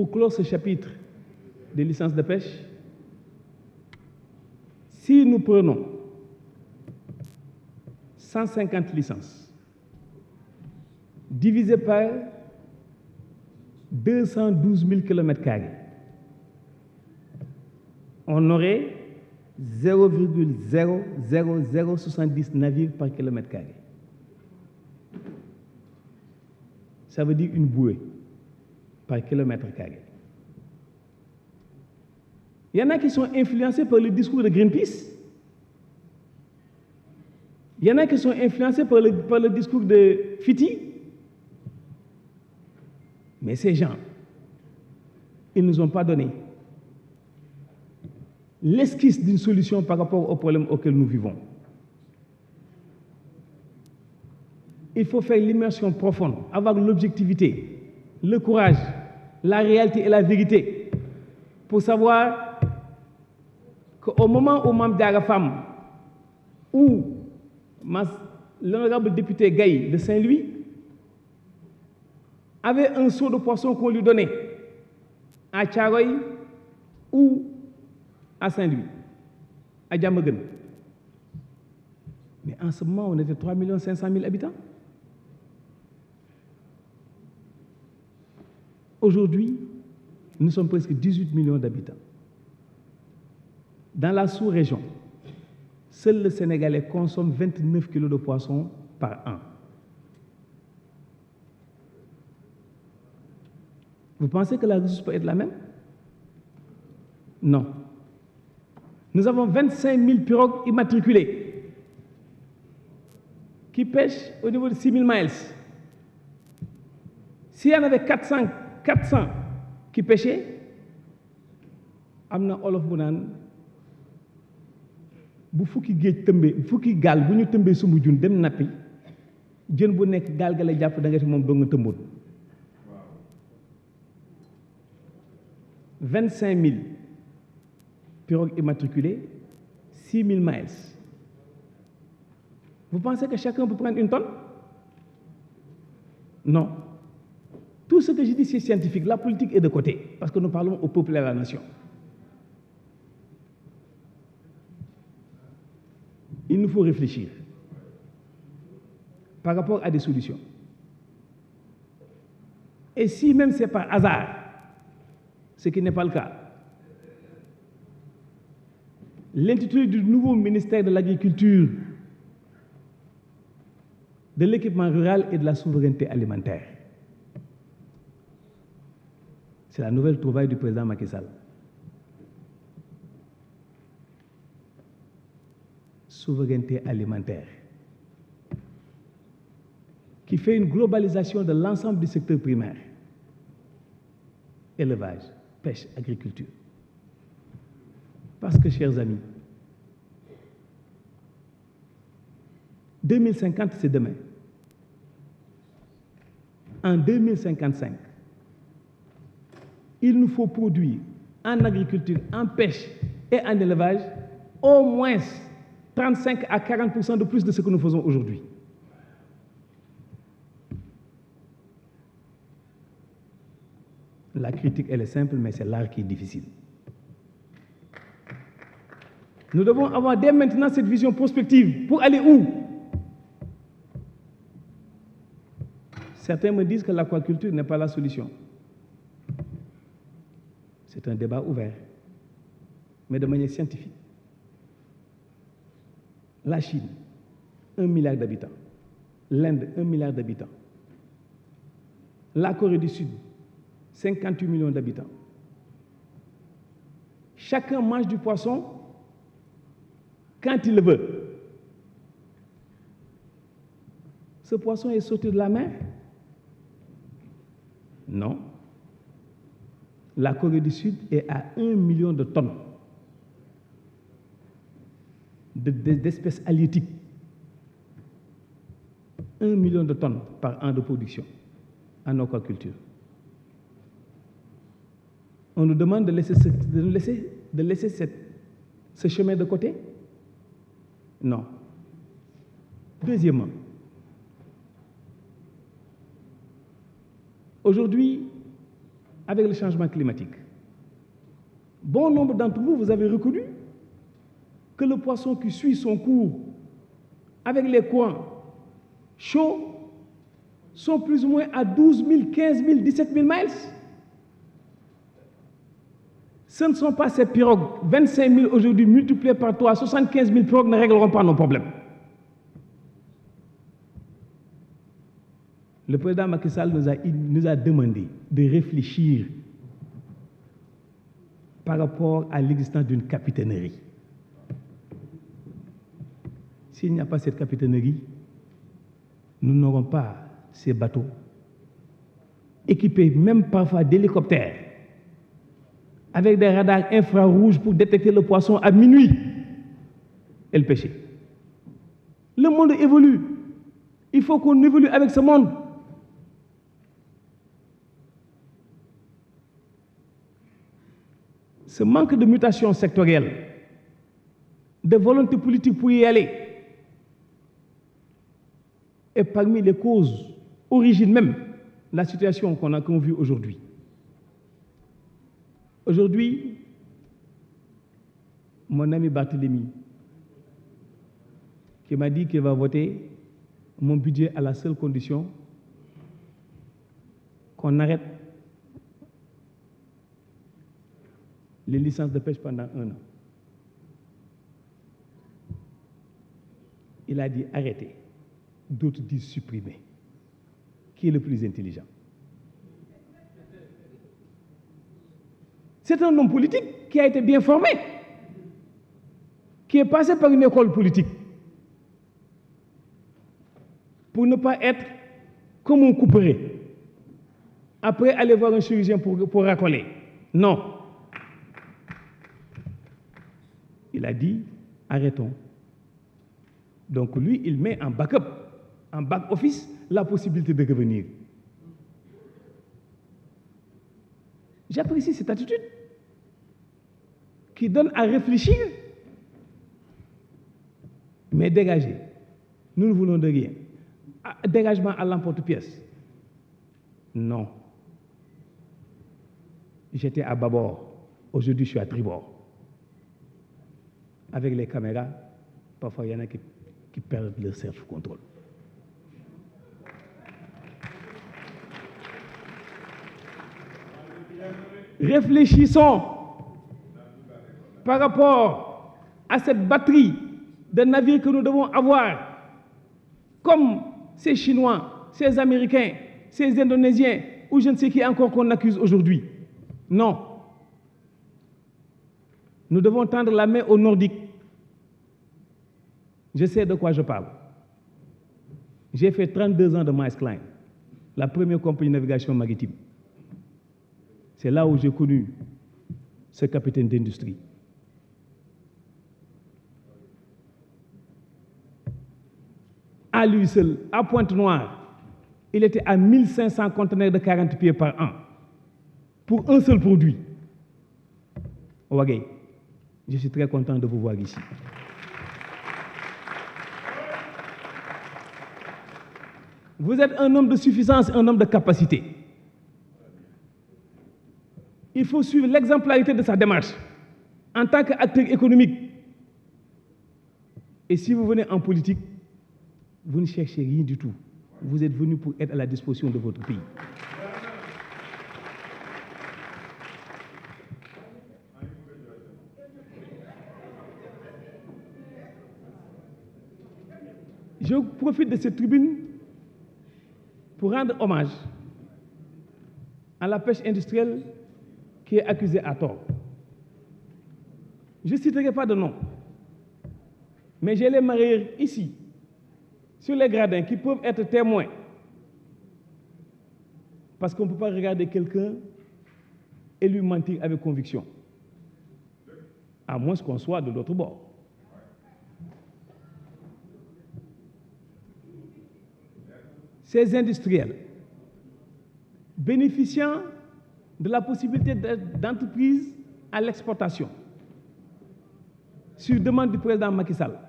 pour clore ce chapitre des licences de pêche, si nous prenons 150 licences divisées par 212 000 km², on aurait 0,00070 navires par km². Ça veut dire une bouée par km². Il y en a qui sont influencés par le discours de Greenpeace. Il y en a qui sont influencés par le discours de Fiti. Mais ces gens, ils ne nous ont pas donné l'esquisse d'une solution par rapport aux problèmes auxquels nous vivons. Il faut faire l'immersion profonde, avoir l'objectivité, le courage, la réalité et la vérité pour savoir qu'au moment où Mame Diarra Fam ou l'honorable député Gaye de Saint-Louis avait un seau de poisson qu'on lui donnait à Thiaroye ou à Saint-Louis, à Diamaguène. Mais en ce moment, on était 3 500 000 habitants. Aujourd'hui, nous sommes presque 18 millions d'habitants. Dans la sous-région, seul le Sénégalais consomme 29 kg de poissons par an. Vous pensez que la ressource peut être la même? Non. Nous avons 25 000 pirogues immatriculées qui pêchent au niveau de 6 000 miles. S'il y en avait 400 qui pêchaient, amna olof bu naan bu fukki géej tëmbee fukki gaal bu ñu tëmbee sumbu jun dem nappi jën bu nekk gaal ga la jàpp da nga ci moom doo nga tëmboon. 25 000 pirogues immatriculées, 6 000 miles. Vous pensez que chacun peut prendre une tonne? Non. Tout ce que je dis, c'est scientifique. La politique est de côté, parce que nous parlons au peuple et à la nation. Il nous faut réfléchir par rapport à des solutions. Et si même c'est par hasard, ce qui n'est pas le cas, l'intitulé du nouveau ministère de l'Agriculture, de l'équipement rural et de la souveraineté alimentaire, c'est la nouvelle trouvaille du président Macky Sall. Souveraineté alimentaire, qui fait une globalisation de l'ensemble du secteur primaire, élevage, pêche, agriculture. Parce que, chers amis, 2050, c'est demain. En 2055, il nous faut produire en agriculture, en pêche et en élevage au moins 35 à 40% de plus de ce que nous faisons aujourd'hui. La critique, elle est simple, mais c'est l'art qui est difficile. Nous devons avoir dès maintenant cette vision prospective. Pour aller où? Certains me disent que l'aquaculture n'est pas la solution. C'est un débat ouvert, mais de manière scientifique. La Chine, 1 milliard d'habitants. L'Inde, 1 milliard d'habitants. La Corée du Sud, 58 millions d'habitants. Chacun mange du poisson quand il le veut. Ce poisson est sorti de la mer? Non. La Corée du Sud est à 1 million de tonnes d'espèces halieutiques. 1 million de tonnes par an de production en aquaculture. On nous demande de laisser ce chemin de côté? Non. Deuxièmement, aujourd'hui, avec le changement climatique. Bon nombre d'entre vous, vous avez reconnu que le poisson qui suit son cours avec les courants chauds sont plus ou moins à 12 000, 15 000, 17 000 miles. Ce ne sont pas ces pirogues, 25 000 aujourd'hui multipliées par 3, 75 000 pirogues ne régleront pas nos problèmes. Le président Macky Sall nous a demandé de réfléchir par rapport à l'existence d'une capitainerie. S'il n'y a pas cette capitainerie, nous n'aurons pas ces bateaux équipés même parfois d'hélicoptères avec des radars infrarouges pour détecter le poisson à minuit et le pêcher. Le monde évolue. Il faut qu'on évolue avec ce monde. Ce manque de mutation sectorielle, de volonté politique pour y aller, est parmi les causes, origine même, de la situation qu'on vit aujourd'hui. Aujourd'hui, mon ami Barthélémy, qui m'a dit qu'il va voter mon budget à la seule condition qu'on arrête les licences de pêche pendant 1 an. Il a dit arrêter, d'autres disent supprimer. Qui est le plus intelligent? C'est un homme politique qui a été bien formé, qui est passé par une école politique, pour ne pas être comme un couperet. Après, aller voir un chirurgien pour racoler. Non. Il a dit, arrêtons. Donc lui, il met en backup, en back-office, la possibilité de revenir. J'apprécie cette attitude qui donne à réfléchir, mais dégager. Nous ne voulons de rien. Dégagement à l'emporte-pièce. Non. J'étais à bâbord. Aujourd'hui, je suis à tribord. Avec les caméras, parfois il y en a qui perdent leur self-control. Réfléchissons par rapport à cette batterie de navires que nous devons avoir, comme ces Chinois, ces Américains, ces Indonésiens, ou je ne sais qui encore qu'on accuse aujourd'hui. Non. Nous devons tendre la main aux Nordiques. Je sais de quoi je parle. J'ai fait 32 ans de Maersk Line, la première compagnie de navigation maritime. C'est là où j'ai connu ce capitaine d'industrie. À lui seul, à Pointe-Noire, il était à 1500 conteneurs de 40 pieds par an pour un seul produit. Ouagay, je suis très content de vous voir ici. Vous êtes un homme de suffisance, un homme de capacité. Il faut suivre l'exemplarité de sa démarche en tant qu'acteur économique. Et si vous venez en politique, vous ne cherchez rien du tout. Vous êtes venu pour être à la disposition de votre pays. Je profite de cette tribune pour rendre hommage à la pêche industrielle qui est accusée à tort. Je ne citerai pas de nom, mais j'ai les mareyeurs ici, sur les gradins, qui peuvent être témoins. Parce qu'on ne peut pas regarder quelqu'un et lui mentir avec conviction, à moins qu'on soit de l'autre bord. Ces industriels bénéficiant de la possibilité d'entreprise à l'exportation, sur demande du président Macky Sall,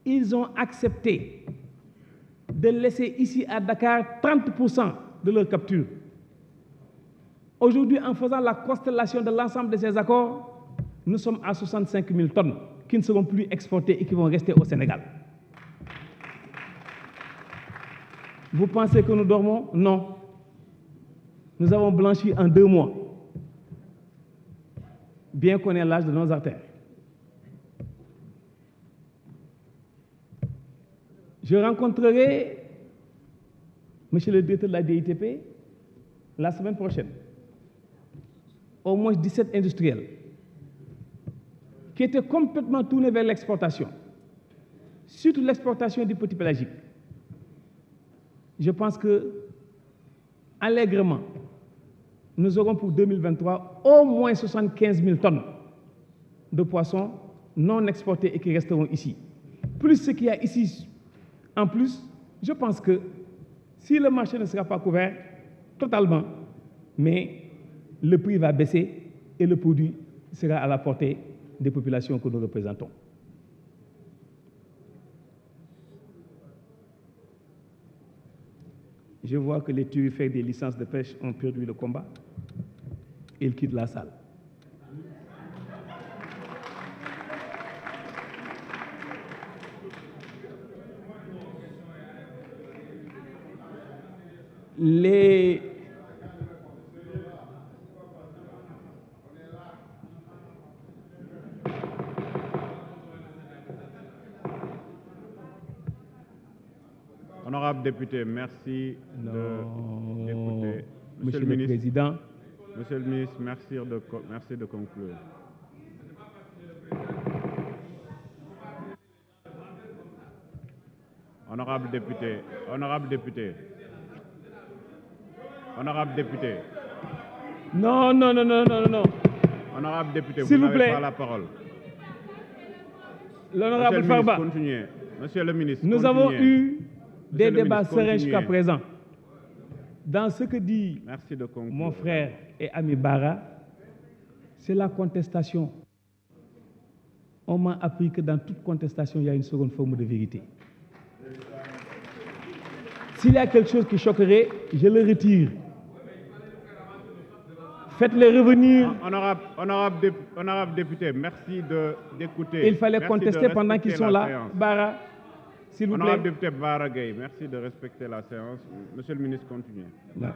ils ont accepté de laisser ici à Dakar 30% de leur capture Aujourd'hui, en faisant la constellation de l'ensemble de ces accords, nous sommes à 65 000 tonnes qui ne seront plus exportées et qui vont rester au Sénégal. Vous pensez que nous dormons? Non. Nous avons blanchi en 2 mois, bien qu'on ait l'âge de nos artères. Je rencontrerai monsieur le directeur de la DITP la semaine prochaine. Au moins 17 industriels qui étaient complètement tournés vers l'exportation, surtout l'exportation du petit pélagique. Je pense que, allègrement, nous aurons pour 2023 au moins 75 000 tonnes de poissons non exportés et qui resteront ici. Plus ce qu'il y a ici en plus, je pense que si le marché ne sera pas couvert totalement, mais le prix va baisser et le produit sera à la portée des populations que nous représentons. Je vois que les turifères des licences de pêche ont perdu le combat. Ils quittent la salle. Les Honorable député, merci d'écouter. Monsieur le Président. Monsieur le ministre, merci de conclure. Honorable député, honorable député, honorable député. Non. Honorable député, s'il vous vous n'avez plaît pas la parole. L'honorable Farba, continuez. Monsieur le ministre, nous continuez. avons eu des débats sereins continuez. jusqu'à présent. Dans ce que dit mon frère et ami Bara, c'est la contestation. On m'a appris que dans toute contestation, il y a une seconde forme de vérité. S'il y a quelque chose qui choquerait, je le retire. Faites-les revenir. Honorable député, merci d'écouter. Il fallait contester pendant qu'ils sont là. Séance. Bara, s'il vous plaît. Honorable député Bara Gueye, merci de respecter la séance. Monsieur le ministre, continuez. Non.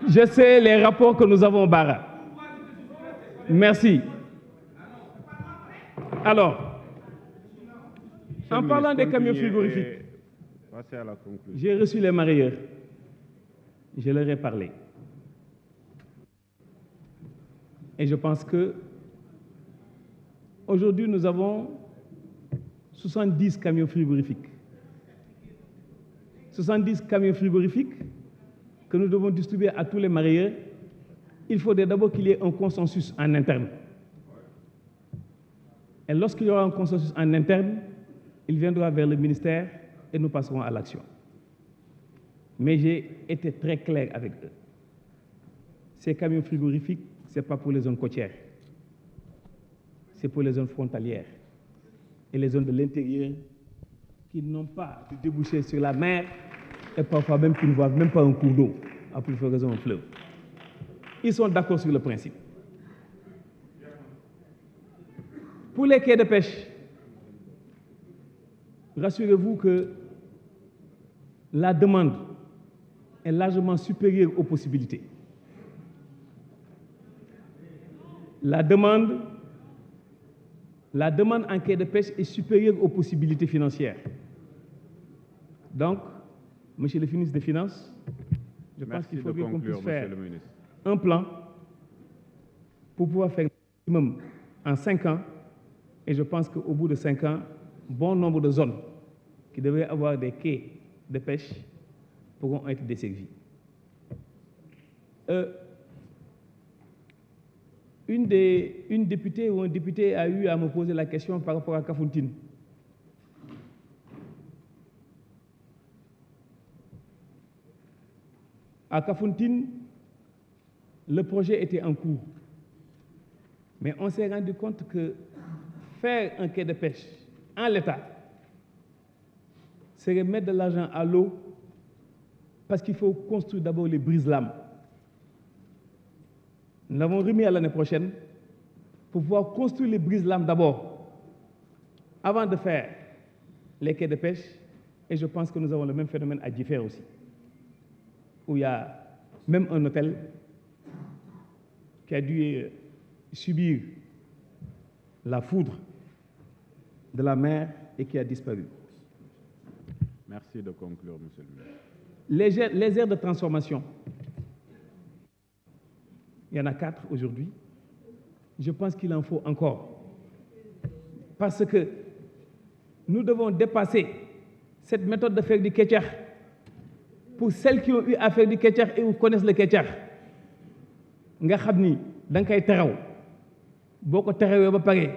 Je sais les rapports que nous avons, Bara. Merci. Alors, en parlant des camions frigorifiques, j'ai reçu les mareyeurs. Je leur ai parlé. Et je pense que aujourd'hui, nous avons 70 camions frigorifiques. 70 camions frigorifiques que nous devons distribuer à tous les mareyeurs. Il faudrait d'abord qu'il y ait un consensus en interne. Et lorsqu'il y aura un consensus en interne, il viendra vers le ministère et nous passerons à l'action. Mais j'ai été très clair avec eux. Ces camions frigorifiques, ce n'est pas pour les zones côtières. C'est pour les zones frontalières et les zones de l'intérieur qui n'ont pas de débouché sur la mer et parfois même qui ne voient même pas un cours d'eau, à plus forte raison un fleuve. Ils sont d'accord sur le principe. Pour les quais de pêche, rassurez-vous que la demande est largement supérieure aux possibilités. La demande en quai de pêche est supérieure aux possibilités financières. Donc, Monsieur le ministre des Finances, je pense qu'il faudrait qu'on puisse faire un plan pour pouvoir faire le maximum en 5 ans. Et je pense qu'au bout de 5 ans, bon nombre de zones qui devraient avoir des quais de pêche pourront être desservies. Une députée ou un député a eu à me poser la question par rapport à Kafountine. À Kafountine, le projet était en cours. Mais on s'est rendu compte que faire un quai de pêche en l'état serait mettre de l'argent à l'eau parce qu'il faut construire d'abord les brise-lames. Nous l'avons remis à l'année prochaine pour pouvoir construire les brise-lames d'abord, avant de faire les quais de pêche. Et je pense que nous avons le même phénomène à Djifer aussi, où il y a même un hôtel qui a dû subir la foudre de la mer et qui a disparu. Merci de conclure, Monsieur le ministre. Les aires de transformation, il y en a 4 aujourd'hui. Je pense qu'il en faut encore. Parce que nous devons dépasser cette méthode de faire du ketchup. Pour celles qui ont eu à faire du ketchup et qui connaissent le ketchup, nga xam ni da nga koy teraw boo ko terawee ba pare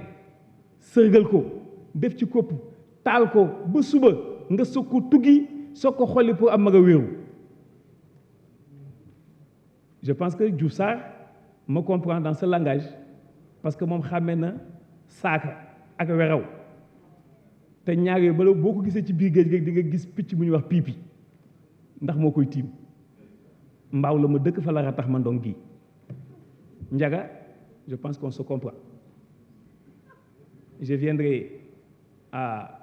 sërgal ko def ci kopp taal ko ba suba nga soog ko tuggi soog ko xolli pour am ma nga wéeru. Je pense que Diouf Sarr me comprend dans ce langage parce que moom xàmmee na saaka ak weraw te ñaar yooyu bala boo ko gisee ci biir géej gi di nga gis picc bu ñuy wax piipi ndax moo koy tiim. Mbaaw la ma dëkk fa la ratax ma ndong gi Ndiaga, je pense qu'on se comprend. Je viendrai à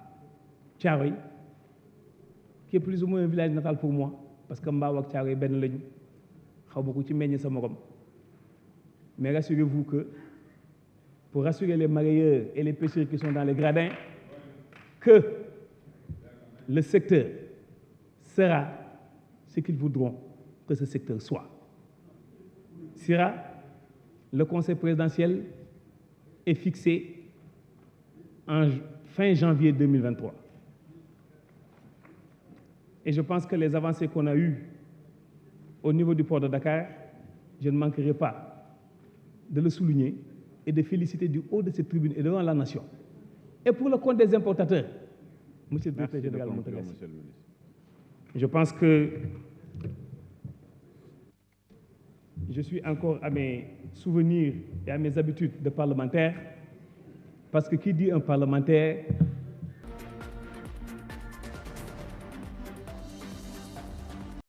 Thiaroye, qui est plus ou moins un village natal pour moi, parce que Mbao et Thiaroye ben lañu xaw ma ko ci meññ sa morom. Mais rassurez-vous que pour rassurer les mareyeurs et les pêcheurs qui sont dans les gradins, que le secteur sera ce qu'ils voudront que ce secteur soit. Sera le conseil présidentiel est fixé en fin janvier 2023. Et je pense que les avancées qu'on a eues au niveau du port de Dakar, je ne manquerai pas de le souligner et de féliciter du haut de cette tribune et devant la nation. Et pour le compte des importateurs, Monsieur le Directeur général Montagassi, je pense que je suis encore à mes souvenirs et à mes habitudes de parlementaire, parce que qui dit un parlementaire